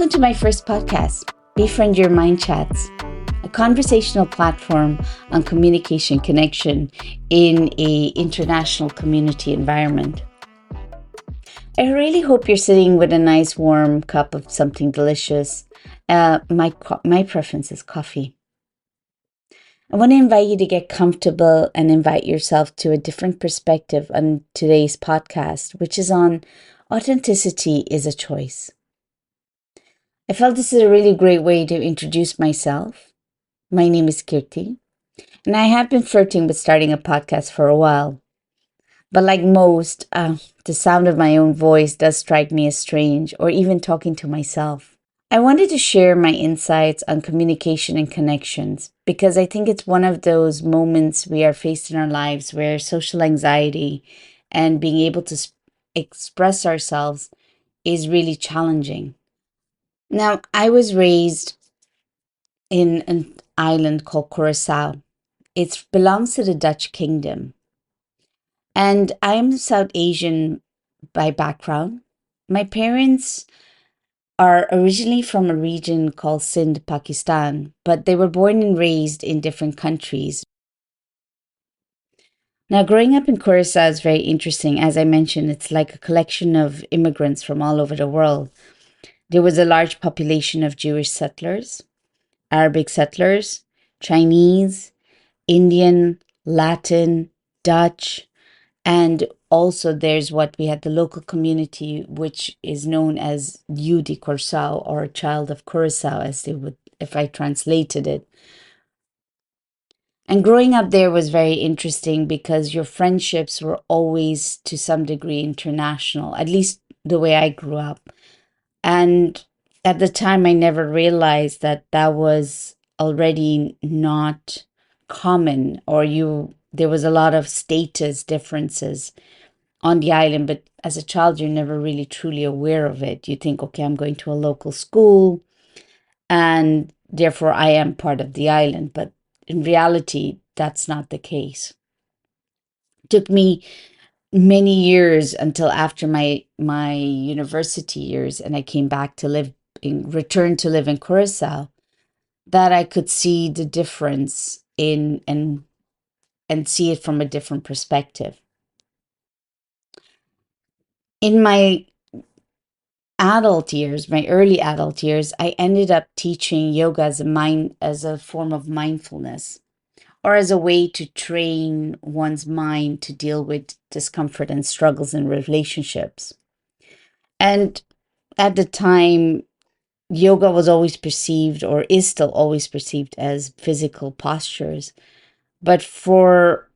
Welcome to my first podcast, Befriend Your Mind Chats, a conversational platform on communication connection in a international community environment. I really hope you're sitting with a nice warm cup of something delicious. My preference is coffee. I want to invite you to get comfortable and invite yourself to a different perspective on today's podcast, which is on authenticity is a choice. I felt this is a really great way to introduce myself. My name is Kirti, and I have been flirting with starting a podcast for a while. But like most, the sound of my own voice does strike me as strange, or even talking to myself. I wanted to share my insights on communication and connections because I think it's one of those moments we are faced in our lives where social anxiety and being able to express ourselves is really challenging. Now, I was raised in an island called Curacao. It belongs to the Dutch kingdom. And I'm South Asian by background. My parents are originally from a region called Sindh, Pakistan, but they were born and raised in different countries. Now, growing up in Curacao is very interesting. As I mentioned, it's like a collection of immigrants from all over the world. There was a large population of Jewish settlers, Arabic settlers, Chinese, Indian, Latin, Dutch, and also there's what we had the local community, which is known as Youth de Curacao or Child of Curacao, as they would, if I translated it. And growing up there was very interesting because your friendships were always to some degree international, at least the way I grew up. And at the time, I never realized that that was already not common, or there was a lot of status differences on the island. But as a child, you're never really truly aware of it. You think, okay, I'm going to a local school, and therefore I am part of the island. But in reality, that's not the case. It took me many years until after my university years and I came back to return to live in Curacao, that I could see the difference in and see it from a different perspective. In my my early adult years, I ended up teaching yoga as a form of mindfulness, or as a way to train one's mind to deal with discomfort and struggles in relationships. And at the time, yoga was always perceived, or is still always perceived, as physical postures. But for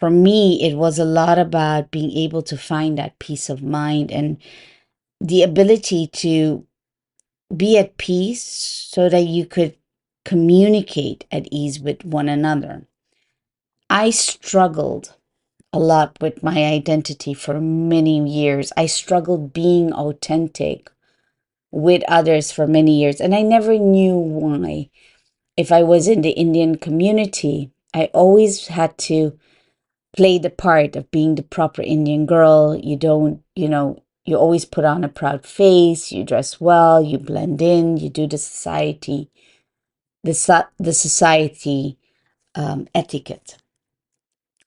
me, it was a lot about being able to find that peace of mind and the ability to be at peace so that you could communicate at ease with one another. I struggled a lot with my identity for many years. I struggled being authentic with others for many years, and I never knew why. If I was in the Indian community, I always had to play the part of being the proper Indian girl. You don't, you always put on a proud face, you dress well, you blend in, you do the society etiquette.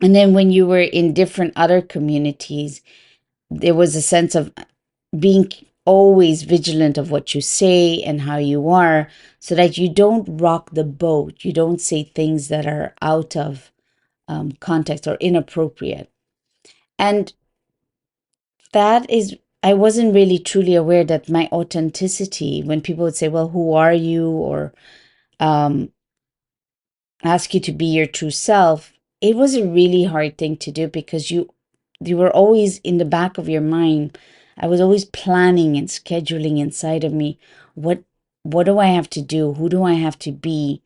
And then when you were in different other communities, there was a sense of being always vigilant of what you say and how you are, so that you don't rock the boat. You don't say things that are out of context or inappropriate. And I wasn't really truly aware that my authenticity, when people would say, well, who are you? Or um, ask you to be your true self, it was a really hard thing to do because you were always in the back of your mind. I was always planning and scheduling inside of me, what what do I have to do? Who do I have to be?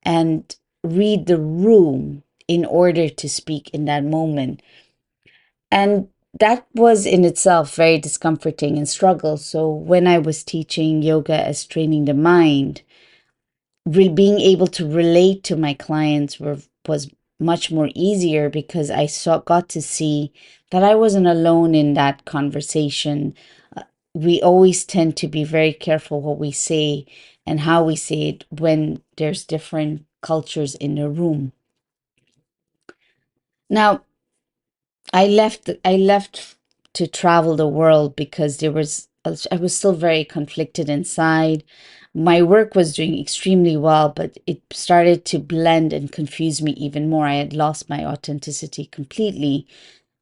And read the room in order to speak in that moment. And that was in itself very discomforting and struggle. So when I was teaching yoga as training the mind, being able to relate to my clients was much more easier because got to see that I wasn't alone in that conversation. we always tend to be very careful what we say and how we say it when there's different cultures in the room. Now, I left to travel the world because I was still very conflicted inside. My work was doing extremely well, but it started to blend and confuse me even more. I had lost my authenticity completely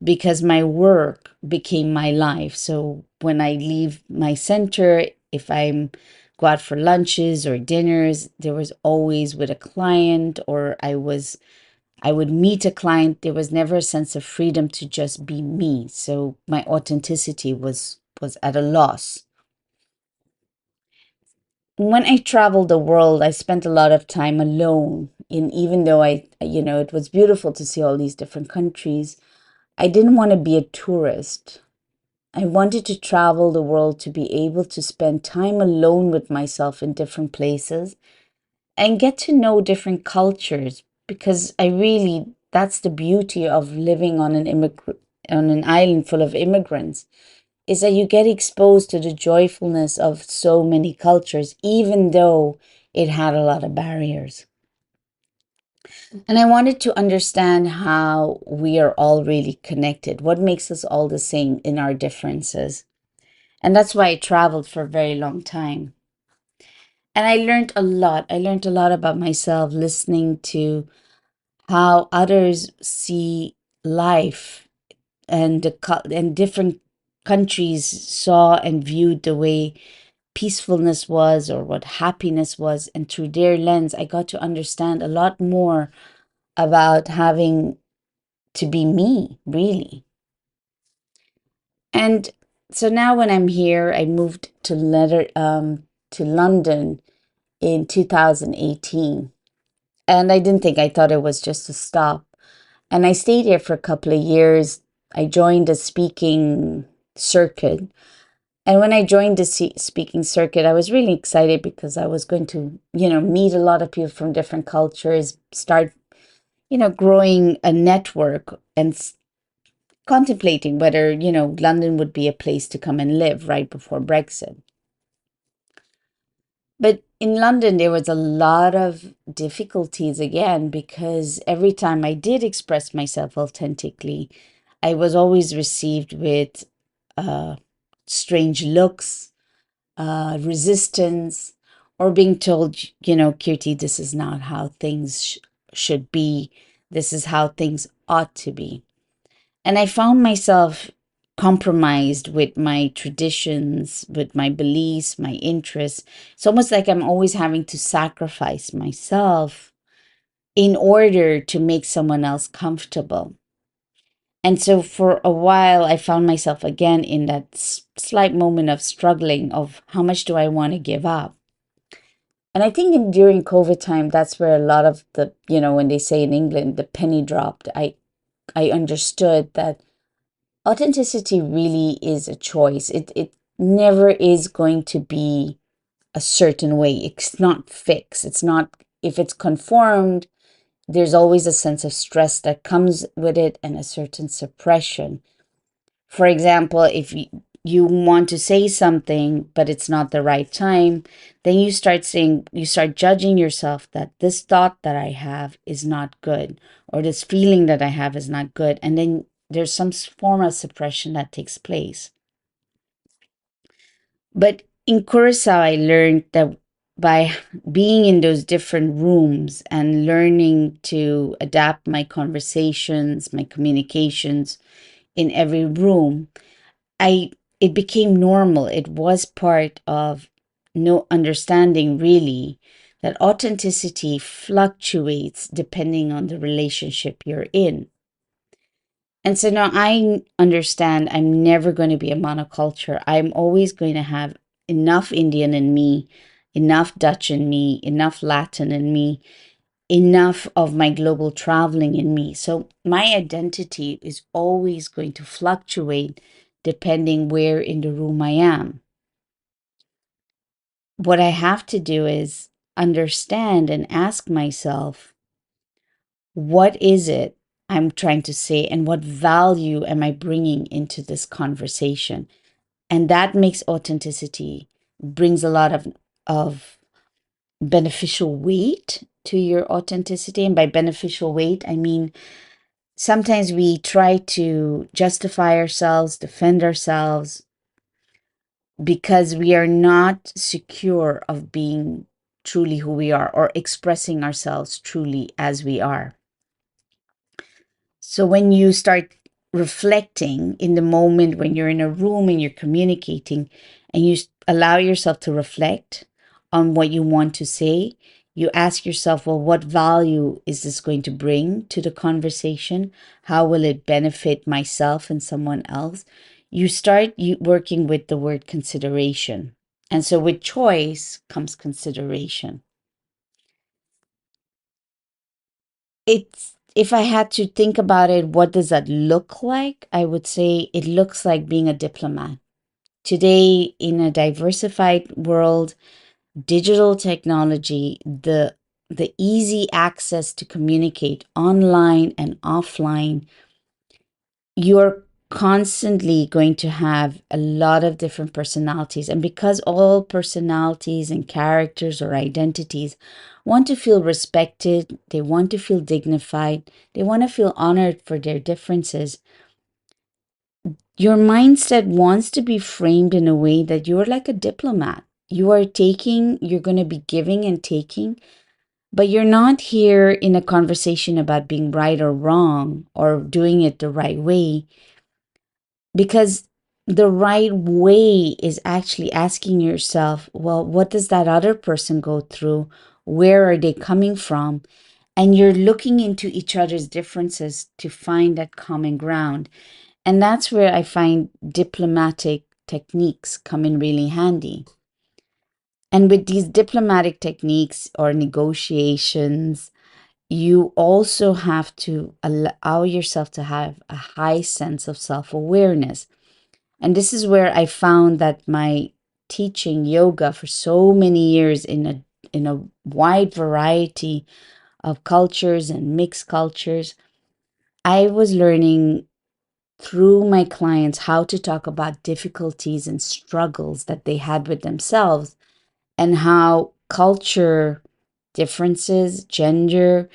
because my work became my life. So when I leave my center, if I'm go out for lunches or dinners, there was always with a client, or I would meet a client. There was never a sense of freedom to just be me. So my authenticity was at a loss. When I traveled the world, I spent a lot of time alone. And even though it was beautiful to see all these different countries, I didn't want to be a tourist. I wanted to travel the world to be able to spend time alone with myself in different places and get to know different cultures, because that's the beauty of living on on an island full of immigrants, is that you get exposed to the joyfulness of so many cultures, even though it had a lot of barriers. And I wanted to understand how we are all really connected, what makes us all the same in our differences. And that's why I traveled for a very long time. And I learned a lot. I learned a lot about myself listening to how others see life, and and different countries saw and viewed the way peacefulness was or what happiness was. And through their lens, I got to understand a lot more about having to be me, really. And so now when I'm here, I moved to London in 2018. And I thought it was just a stop. And I stayed here for a couple of years. I joined a speaking circuit. And when I joined the speaking circuit, I was really excited because I was going to, meet a lot of people from different cultures, start, growing a network and contemplating whether, London would be a place to come and live right before Brexit. But in London, there was a lot of difficulties again, because every time I did express myself authentically, I was always received with uh, strange looks, resistance, or being told, Kirti, this is not how things should be. This is how things ought to be. And I found myself compromised with my traditions, with my beliefs, my interests. It's almost like I'm always having to sacrifice myself in order to make someone else comfortable. And so for a while, I found myself again in that slight moment of struggling of how much do I want to give up? And I think during COVID time, that's where a lot of the, when they say in England, the penny dropped. I understood that authenticity really is a choice. It never is going to be a certain way. It's not fixed. It's not, if it's conformed, there's always a sense of stress that comes with it and a certain suppression. For example, if you want to say something, but it's not the right time, then you start judging yourself that this thought that I have is not good, or this feeling that I have is not good. And then there's some form of suppression that takes place. But in Curacao, I learned that by being in those different rooms and learning to adapt my conversations, my communications in every room, I it became normal. It was part of no understanding really that authenticity fluctuates depending on the relationship you're in. And so now I understand I'm never going to be a monoculture. I'm always going to have enough Indian in me, enough Dutch in me, enough Latin in me, enough of my global traveling in me. So my identity is always going to fluctuate depending where in the room I am. What I have to do is understand and ask myself, what is it I'm trying to say, and what value am I bringing into this conversation? And that makes authenticity, brings a lot of beneficial weight to your authenticity. And by beneficial weight, I mean sometimes we try to justify ourselves, defend ourselves, because we are not secure of being truly who we are or expressing ourselves truly as we are. So when you start reflecting in the moment when you're in a room and you're communicating, and you allow yourself to reflect on what you want to say, you ask yourself, well, what value is this going to bring to the conversation? How will it benefit myself and someone else? You start working with the word consideration. And so with choice comes consideration. It's, if I had to think about it, what does that look like? I would say it looks like being a diplomat. Today, in a diversified world, digital technology, the easy access to communicate online and offline, you're constantly going to have a lot of different personalities. And because all personalities and characters or identities want to feel respected, they want to feel dignified, they want to feel honored for their differences, your mindset wants to be framed in a way that you're like a diplomat. You are taking, you're going to be giving and taking, but you're not here in a conversation about being right or wrong or doing it the right way, because the right way is actually asking yourself, well, what does that other person go through? Where are they coming from? And you're looking into each other's differences to find that common ground. And that's where I find diplomatic techniques come in really handy. And with these diplomatic techniques or negotiations, you also have to allow yourself to have a high sense of self awareness. And this is where I found that my teaching yoga for so many years in a wide variety of cultures and mixed cultures, I was learning through my clients how to talk about difficulties and struggles that they had with themselves, and how culture differences, gender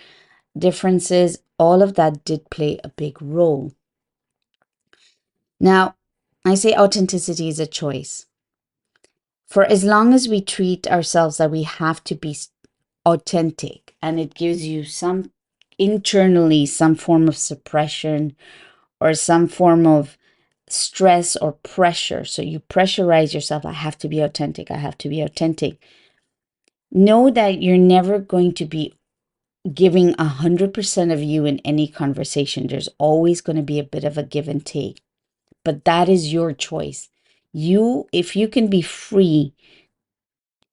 differences, all of that did play a big role. Now, I say authenticity is a choice. For as long as we treat ourselves that we have to be authentic, and it gives you some internally some form of suppression or some form of stress or pressure. So you pressurize yourself, I have to be authentic, I have to be authentic. Know that you're never going to be giving 100% of you in any conversation. There's always going to be a bit of a give and take, but that is your choice. You, if you can be free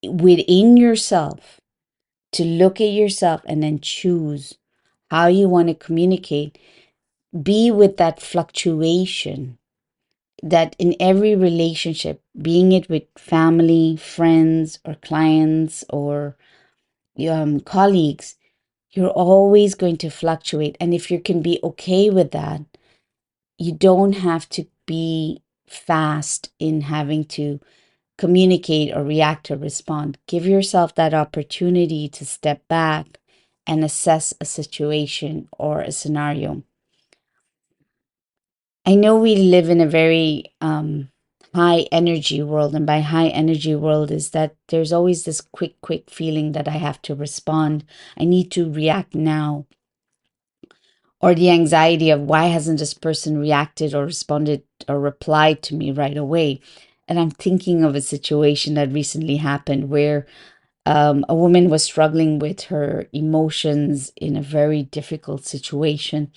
within yourself to look at yourself and then choose how you want to communicate, be with that fluctuation that in every relationship, being it with family, friends, or clients, or colleagues, you're always going to fluctuate. And if you can be okay with that, you don't have to be fast in having to communicate or react or respond. Give yourself that opportunity to step back and assess a situation or a scenario. I know we live in a very high energy world, and by high energy world is that there's always this quick feeling that I have to respond. I need to react now. Or the anxiety of why hasn't this person reacted or responded or replied to me right away? And I'm thinking of a situation that recently happened where a woman was struggling with her emotions in a very difficult situation.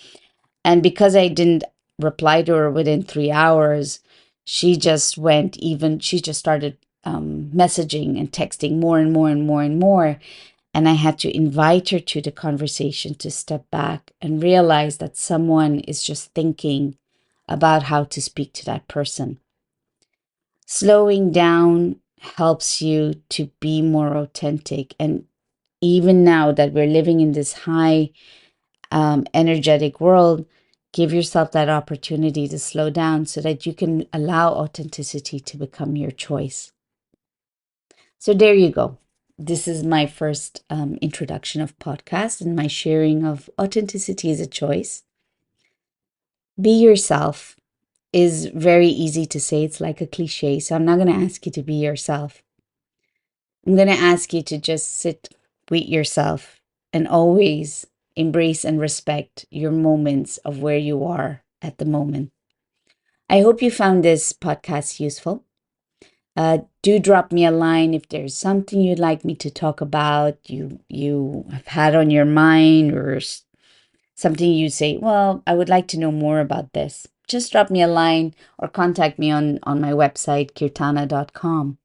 And because I didn't reply to her within 3 hours, she just started messaging and texting more and more and more and more. And I had to invite her to the conversation to step back and realize that someone is just thinking about how to speak to that person. Slowing down helps you to be more authentic. And even now that we're living in this high energetic world, Give yourself that opportunity to slow down so that you can allow authenticity to become your choice. So there you go. This is my first introduction of podcast and my sharing of authenticity as a choice. Be yourself is very easy to say. It's like a cliche. So I'm not going to ask you to be yourself. I'm going to ask you to just sit with yourself and always embrace and respect your moments of where you are at the moment. I hope you found this podcast useful. Do drop me a line if there's something you'd like me to talk about, you have had on your mind, or something you say, well, I would like to know more about this. Just drop me a line or contact me on my website, kirtana.com.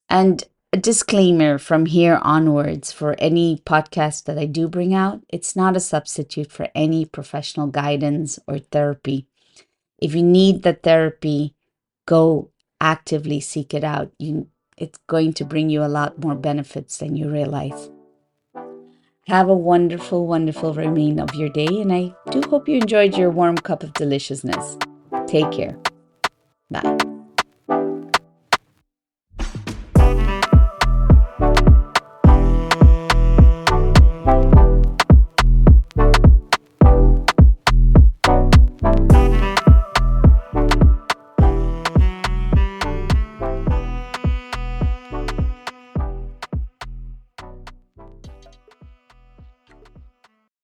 And a disclaimer from here onwards for any podcast that I do bring out, it's not a substitute for any professional guidance or therapy. If you need the therapy, go actively seek it out. It's going to bring you a lot more benefits than you realize. Have a wonderful, wonderful remainder of your day, and I do hope you enjoyed your warm cup of deliciousness. Take care. Bye.